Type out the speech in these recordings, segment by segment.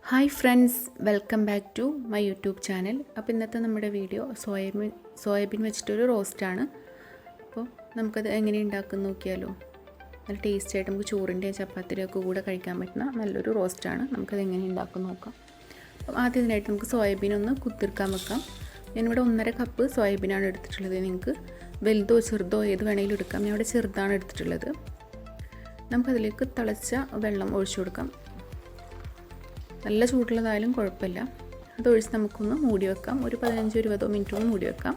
Hi friends, welcome back to my YouTube channel. അപ്പോൾ ഇന്നത്തെ നമ്മുടെ വീഡിയോ സോയാബീൻ വെച്ചിട്ടൊരു റോസ്റ്റാണ്. അപ്പോൾ നമുക്കത് എങ്ങനെ ഉണ്ടാക്കുന്ന നോക്കിയാലോ. നല്ല ടേസ്റ്റായിട്ട് നമുക്ക് ചോറിൻ്റെ ചപ്പാത്തിയുടെ ഒക്കെ കൂടെ കഴിക്കാൻ പറ്റുന്ന നല്ലൊരു റോസ്റ്റാണ്. നമുക്കത് എങ്ങനെ ഉണ്ടാക്കുന്ന നോക്കാം. അപ്പം ആദ്യത്തിനായിട്ട് നമുക്ക് സോയാബീൻ ഒന്ന് കുതിർക്കാൻ വെക്കാം. ഞാനിവിടെ 1.5 കപ്പ് സോയാബീനാണ് എടുത്തിട്ടുള്ളത്. നിങ്ങൾക്ക് വലുതോ ചെറുതോ ഏത് വേണമെങ്കിലും എടുക്കാം. ഞാൻ ഇവിടെ ചെറുതാണ് എടുത്തിട്ടുള്ളത്. നമുക്കതിലേക്ക് തിളച്ച വെള്ളം ഒഴിച്ചു കൊടുക്കാം. നല്ല ചൂടുള്ളതായാലും കുഴപ്പമില്ല. അതൊഴിച്ച് നമുക്കൊന്ന് മൂടി വെക്കാം. ഒരു 15-20 മിനിറ്റ് ഒന്ന് മൂടി വെക്കാം.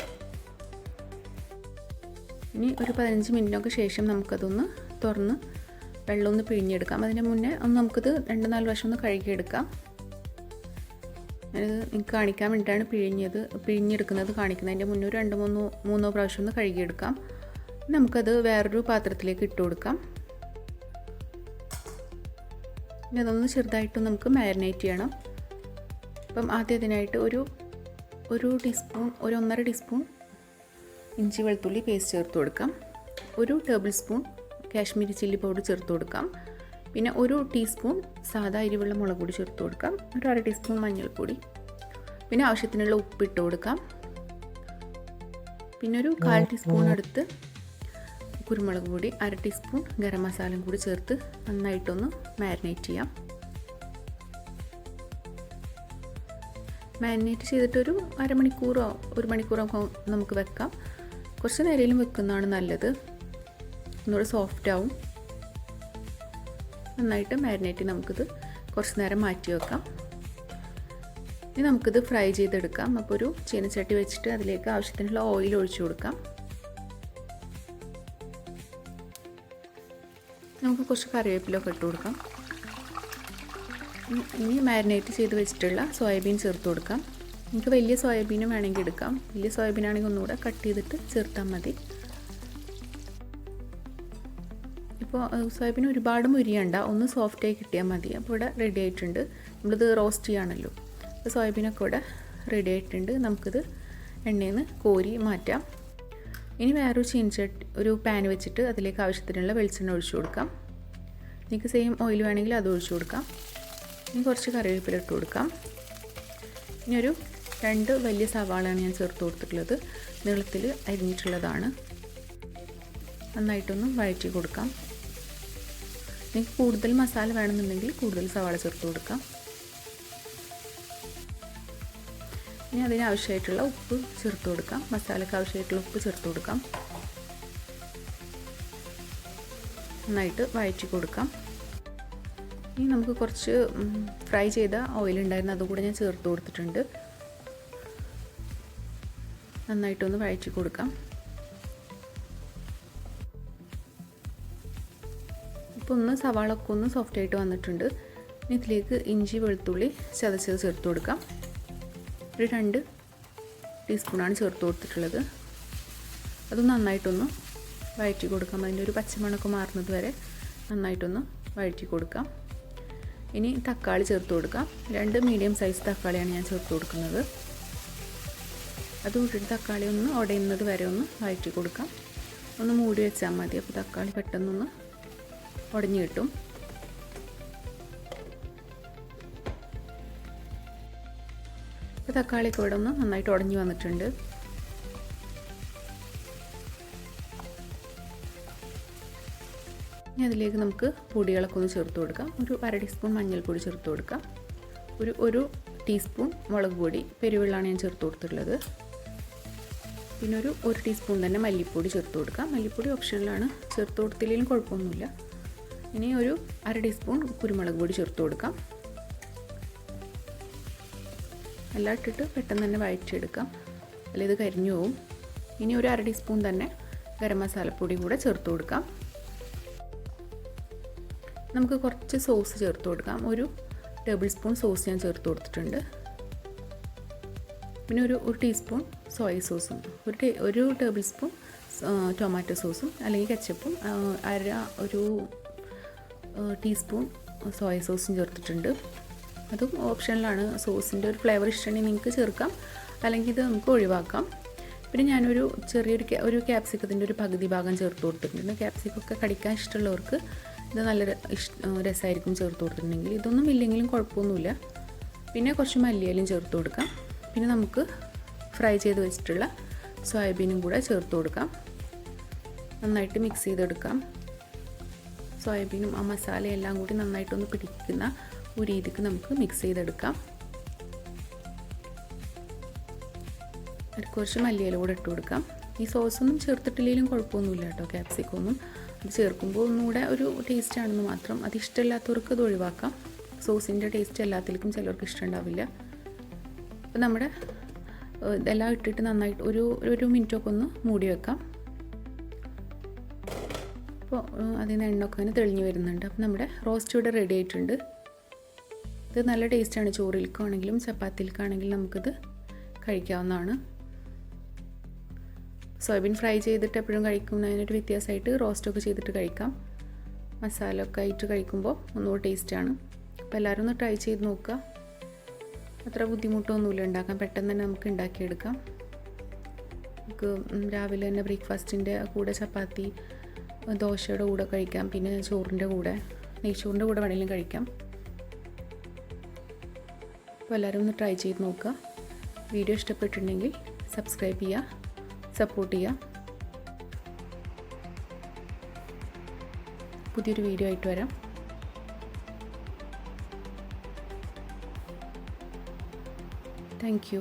ഇനി ഒരു 15 മിനിറ്റിനൊക്കെ ശേഷം നമുക്കതൊന്ന് തുറന്ന് വെള്ളം ഒന്ന് പിഴിഞ്ഞെടുക്കാം. അതിന് മുന്നേ നമുക്കത് 2-4 പ്രാവശ്യം ഒന്ന് കഴുകിയെടുക്കാം. ഞാനിത് നിങ്ങൾക്ക് കാണിക്കാൻ വേണ്ടിയിട്ടാണ് പിഴിഞ്ഞെടുക്കുന്നത് കാണിക്കുന്നത്. അതിൻ്റെ മുന്നേ ഒരു 2-3 പ്രാവശ്യം ഒന്ന് കഴുകിയെടുക്കാം. നമുക്കത് വേറൊരു പാത്രത്തിലേക്ക് ഇട്ട് കൊടുക്കാം. ഇനി അതൊന്ന് ചെറുതായിട്ട് നമുക്ക് മാരിനേറ്റ് ചെയ്യണം. അപ്പം ആദ്യം അതിനായിട്ട് ഒരു 1.5 ടീസ്പൂൺ ഇഞ്ചി വെളുത്തുള്ളി പേസ്റ്റ് ചേർത്ത് കൊടുക്കാം. 1 table spoon Kashmiri chilli powder ചേർത്ത് കൊടുക്കാം. പിന്നെ 1 ടീസ്പൂൺ സാദാ എരിവുള്ള മുളക് പൊടി ചേർത്ത് കൊടുക്കാം. ഒരു 1/2 ടീസ്പൂൺ മഞ്ഞൾപ്പൊടി, പിന്നെ ആവശ്യത്തിനുള്ള ഉപ്പ് ഇട്ട് കൊടുക്കാം. പിന്നെ ഒരു 1/4 ടീസ്പൂൺ അടുത്ത് കുരുമുളക് പൊടി, 1/2 ടീസ്പൂൺ ഗരം മസാലയും കൂടി ചേർത്ത് നന്നായിട്ടൊന്ന് മാരിനേറ്റ് ചെയ്യാം. മാരിനേറ്റ് ചെയ്തിട്ടൊരു അരമണിക്കൂറോ 1 മണിക്കൂറോ നമുക്ക് വെക്കാം. കുറച്ച് നേരം വെക്കുന്നതാണ് നല്ലത്. ഒന്നുകൂടെ സോഫ്റ്റ് ആവും. നന്നായിട്ട് മാരിനേറ്റ് നമുക്കിത് കുറച്ച് നേരം മാറ്റി വെക്കാം. ഇനി നമുക്കിത് ഫ്രൈ ചെയ്തെടുക്കാം. അപ്പോൾ ഒരു ചീനച്ചട്ടി വെച്ചിട്ട് അതിലേക്ക് ആവശ്യത്തിനുള്ള ഓയിൽ ഒഴിച്ചു കൊടുക്കാം. നമുക്ക് കുറച്ച് കറിവേപ്പിലൊക്കെ ഇട്ട് കൊടുക്കാം. ഇനി മാരിനേറ്റ് ചെയ്ത് വെച്ചിട്ടുള്ള സോയാബീൻ ചേർത്ത് കൊടുക്കാം. നിങ്ങൾക്ക് വലിയ സോയാബീനും വേണമെങ്കിൽ എടുക്കാം. വലിയ സോയാബീനാണെങ്കിൽ ഒന്നുകൂടെ കട്ട് ചെയ്തിട്ട് ചേർത്താൽ മതി. ഇപ്പോൾ സോയാബീൻ ഒരുപാട് മുരിയണ്ട, ഒന്ന് സോഫ്റ്റായി കിട്ടിയാൽ മതി. അപ്പോൾ ഇവിടെ റെഡി ആയിട്ടുണ്ട്. നമ്മളിത് റോസ്റ്റ് ചെയ്യാണല്ലോ. അപ്പോൾ സോയാബീനൊക്കെ ഇവിടെ റെഡി ആയിട്ടുണ്ട്. നമുക്കിത് എണ്ണയിൽ നിന്ന് കോരി മാറ്റാം. ഇനി വേറൊരു ചീനച്ചട്ടി ഒരു പാൻ വെച്ചിട്ട് അതിലേക്ക് ആവശ്യത്തിനുള്ള വെളിച്ചെണ്ണ ഒഴിച്ചു കൊടുക്കാം. നിങ്ങൾക്ക് സെയിം ഓയിൽ വേണമെങ്കിൽ അത് ഒഴിച്ചു കൊടുക്കാം. ഇനി കുറച്ച് കറിവേപ്പില ഇട്ട് കൊടുക്കാം. ഇനി ഒരു 2 വലിയ സവാളയാണ് ഞാൻ ചേർത്ത് കൊടുത്തിട്ടുള്ളത്. നീളത്തിൽ അരിഞ്ഞിട്ടുള്ളതാണ്. നന്നായിട്ടൊന്ന് വഴറ്റി കൊടുക്കാം. നിങ്ങൾക്ക് കൂടുതൽ മസാല വേണമെന്നുണ്ടെങ്കിൽ കൂടുതൽ സവാള ചേർത്ത് കൊടുക്കാം. ഇനി അതിനാവശ്യമായിട്ടുള്ള ഉപ്പ് ചേർത്ത് കൊടുക്കാം. മസാലയ്ക്ക് ആവശ്യമായിട്ടുള്ള ഉപ്പ് ചേർത്ത് കൊടുക്കാം. നന്നായിട്ട് വഴറ്റി കൊടുക്കാം. ഇനി നമുക്ക് കുറച്ച് ഫ്രൈ ചെയ്ത ഓയിൽ ഉണ്ടായിരുന്നു, അതുകൂടെ ഞാൻ ചേർത്ത് കൊടുത്തിട്ടുണ്ട്. നന്നായിട്ടൊന്ന് വഴറ്റി കൊടുക്കാം. ഇപ്പോൾ സവാളൊക്കെ ഒന്ന് സോഫ്റ്റായിട്ട് വന്നിട്ടുണ്ട്. ഇനി ഇതിലേക്ക് ഇഞ്ചി വെളുത്തുള്ളി ചതച്ചത് ചേർത്ത് കൊടുക്കാം. ഒരു 2 ടീസ്പൂണാണ് ചേർത്ത് കൊടുത്തിട്ടുള്ളത്. അത് നന്നായിട്ടൊന്ന് വഴറ്റി കൊടുക്കാം. അതിൻ്റെ ഒരു പച്ചമണമൊക്കെ മാറുന്നത് വരെ നന്നായിട്ടൊന്ന് വഴറ്റി കൊടുക്കാം. ഇനി തക്കാളി ചേർത്ത് കൊടുക്കാം. 2 മീഡിയം സൈസ് തക്കാളിയാണ് ഞാൻ ചേർത്ത് കൊടുക്കുന്നത്. അത് കൂട്ടിയിട്ട് തക്കാളി ഒന്ന് ഉടയുന്നത് വരെ ഒന്ന് വഴറ്റി കൊടുക്കാം. ഒന്ന് മൂടി വെച്ചാൽ മതി. അപ്പോൾ തക്കാളി പെട്ടെന്നൊന്ന് ഉടഞ്ഞു കിട്ടും. ഇപ്പോൾ തക്കാളിയൊക്കെ ഇവിടെ ഒന്ന് നന്നായിട്ട് ഉടഞ്ഞു വന്നിട്ടുണ്ട്. ഇനി അതിലേക്ക് നമുക്ക് പൊടികളൊക്കെ ഒന്ന് ചേർത്ത് കൊടുക്കാം. ഒരു 1/2 ടീസ്പൂൺ മഞ്ഞൾപ്പൊടി ചേർത്ത് കൊടുക്കാം. ഒരു ടീസ്പൂൺ മുളക് പൊടി, പെരുവെള്ളമാണ് ഞാൻ ചേർത്ത് കൊടുത്തിട്ടുള്ളത്. പിന്നെ ഒരു ടീസ്പൂൺ തന്നെ മല്ലിപ്പൊടി ചേർത്ത് കൊടുക്കാം. മല്ലിപ്പൊടി ഓപ്ഷനിലാണ്, ചേർത്ത് കൊടുത്തില്ലെങ്കിലും കുഴപ്പമൊന്നുമില്ല. ഇനി ഒരു 1/2 ടീസ്പൂൺ കുരുമുളക് പൊടി ചേർത്ത് കൊടുക്കാം. എല്ലാം ഇട്ടിട്ട് പെട്ടെന്ന് തന്നെ വഴറ്റിയെടുക്കാം, അല്ലെങ്കിൽ ഇത് കരിഞ്ഞു പോവും. ഇനി ഒരു 1/2 ടീസ്പൂൺ തന്നെ ഗരം മസാലപ്പൊടി കൂടെ ചേർത്ത് കൊടുക്കാം. നമുക്ക് കുറച്ച് സോസ് ചേർത്ത് കൊടുക്കാം. ഒരു ടേബിൾ സ്പൂൺ സോസ് ഞാൻ ചേർത്ത് കൊടുത്തിട്ടുണ്ട്. പിന്നെ ഒരു ടീസ്പൂൺ സോയ സോസും, ഒരു ടേബിൾ സ്പൂൺ ടൊമാറ്റോ സോസും അല്ലെങ്കിൽ കെച്ചപ്പും, ഒരു ടീസ്പൂൺ സോയ സോസും ചേർത്തിട്ടുണ്ട്. അതും ഓപ്ഷനിലാണ്. സോസിൻ്റെ ഒരു ഫ്ലേവർ ഇഷ്ടമുണ്ടെങ്കിൽ നിങ്ങൾക്ക് ചേർക്കാം, അല്ലെങ്കിൽ ഇത് നമുക്ക് ഒഴിവാക്കാം. പിന്നെ ഞാനൊരു ചെറിയൊരു ക്യാപ്സിക്കത്തിൻ്റെ ഒരു പകുതി ഭാഗം ചേർത്ത് കൊടുത്തിട്ടുണ്ട്. ക്യാപ്സിക്കൊക്കെ കടിക്കാൻ ഇഷ്ടമുള്ളവർക്ക് ഇത് നല്ല രസമായിരിക്കും ചേർത്ത് കൊടുത്തിട്ടുണ്ടെങ്കിൽ. ഇതൊന്നും ഇല്ലെങ്കിലും കുഴപ്പമൊന്നുമില്ല. പിന്നെ കുറച്ച് മല്ലിയിലയും ചേർത്ത് കൊടുക്കാം. പിന്നെ നമുക്ക് ഫ്രൈ ചെയ്ത് വെച്ചിട്ടുള്ള സോയാബീനും കൂടെ ചേർത്ത് കൊടുക്കാം. നന്നായിട്ട് മിക്സ് ചെയ്തെടുക്കാം. സോയാബീനും ആ മസാലയെല്ലാം കൂടി നന്നായിട്ടൊന്ന് പിടിക്കുന്ന ഒരു രീതിക്ക് നമുക്ക് മിക്സ് ചെയ്തെടുക്കാം. കുറച്ച് മല്ലിയില കൂടെ ഇട്ട് കൊടുക്കാം. ഈ സോസൊന്നും ചേർത്തിട്ടില്ലെങ്കിലും കുഴപ്പമൊന്നുമില്ല കേട്ടോ, ക്യാപ്സിക്കൊന്നും. അത് ചേർക്കുമ്പോൾ ഒന്നുകൂടെ ഒരു ടേസ്റ്റ് ആണെന്ന് മാത്രം. അത് ഇഷ്ടമില്ലാത്തവർക്ക് അത് ഒഴിവാക്കാം. സോസിൻ്റെ ടേസ്റ്റ് എല്ലാത്തിലും ചിലർക്ക് ഇഷ്ടമുണ്ടാവില്ല. അപ്പോൾ നമ്മുടെ ഇതെല്ലാം ഇട്ടിട്ട് നന്നായിട്ട് ഒരു മിനിറ്റൊക്കെ ഒന്ന് മൂടി വെക്കാം. അപ്പോൾ അതിൽ നിന്ന് എണ്ണയൊക്കെ അങ്ങനെ തെളിഞ്ഞ് വരുന്നുണ്ട്. അപ്പോൾ നമ്മുടെ റോസ്റ്റ് ഇവിടെ റെഡി ആയിട്ടുണ്ട്. ഇത് നല്ല ടേസ്റ്റാണ്. ചോറിലേക്കാണെങ്കിലും ചപ്പാത്തിയിലേക്കാണെങ്കിലും നമുക്കിത് കഴിക്കാവുന്നതാണ്. സോയാബീൻ ഫ്രൈ ചെയ്തിട്ട് എപ്പോഴും കഴിക്കുന്നതിനൊരു വ്യത്യാസമായിട്ട് റോസ്റ്റൊക്കെ ചെയ്തിട്ട് കഴിക്കാം. മസാല ഒക്കെ ആയിട്ട് കഴിക്കുമ്പോൾ ഒന്നുകൂടി ടേസ്റ്റാണ്. അപ്പോൾ എല്ലാവരും ഒന്ന് ട്രൈ ചെയ്ത് നോക്കുക. അത്ര ബുദ്ധിമുട്ടൊന്നുമില്ല ഉണ്ടാക്കാൻ, പെട്ടെന്ന് തന്നെ നമുക്ക് ഉണ്ടാക്കിയെടുക്കാം. നമുക്ക് രാവിലെ തന്നെ ബ്രേക്ക്ഫാസ്റ്റിൻ്റെ കൂടെ ചപ്പാത്തി, ദോശയുടെ കൂടെ കഴിക്കാം. പിന്നെ ചോറിൻ്റെ കൂടെ, നെയ്ച്ചോറിൻ്റെ കൂടെ വേണമെങ്കിലും കഴിക്കാം. അപ്പോൾ എല്ലാവരും ഒന്ന് ട്രൈ ചെയ്ത് നോക്കുക. വീഡിയോ ഇഷ്ടപ്പെട്ടിട്ടുണ്ടെങ്കിൽ സബ്സ്ക്രൈബ് ചെയ്യുക, സപ്പോർട്ട് ചെയ്യുക. പുതിയൊരു വീഡിയോ ആയിട്ട് വരാം. Thank you.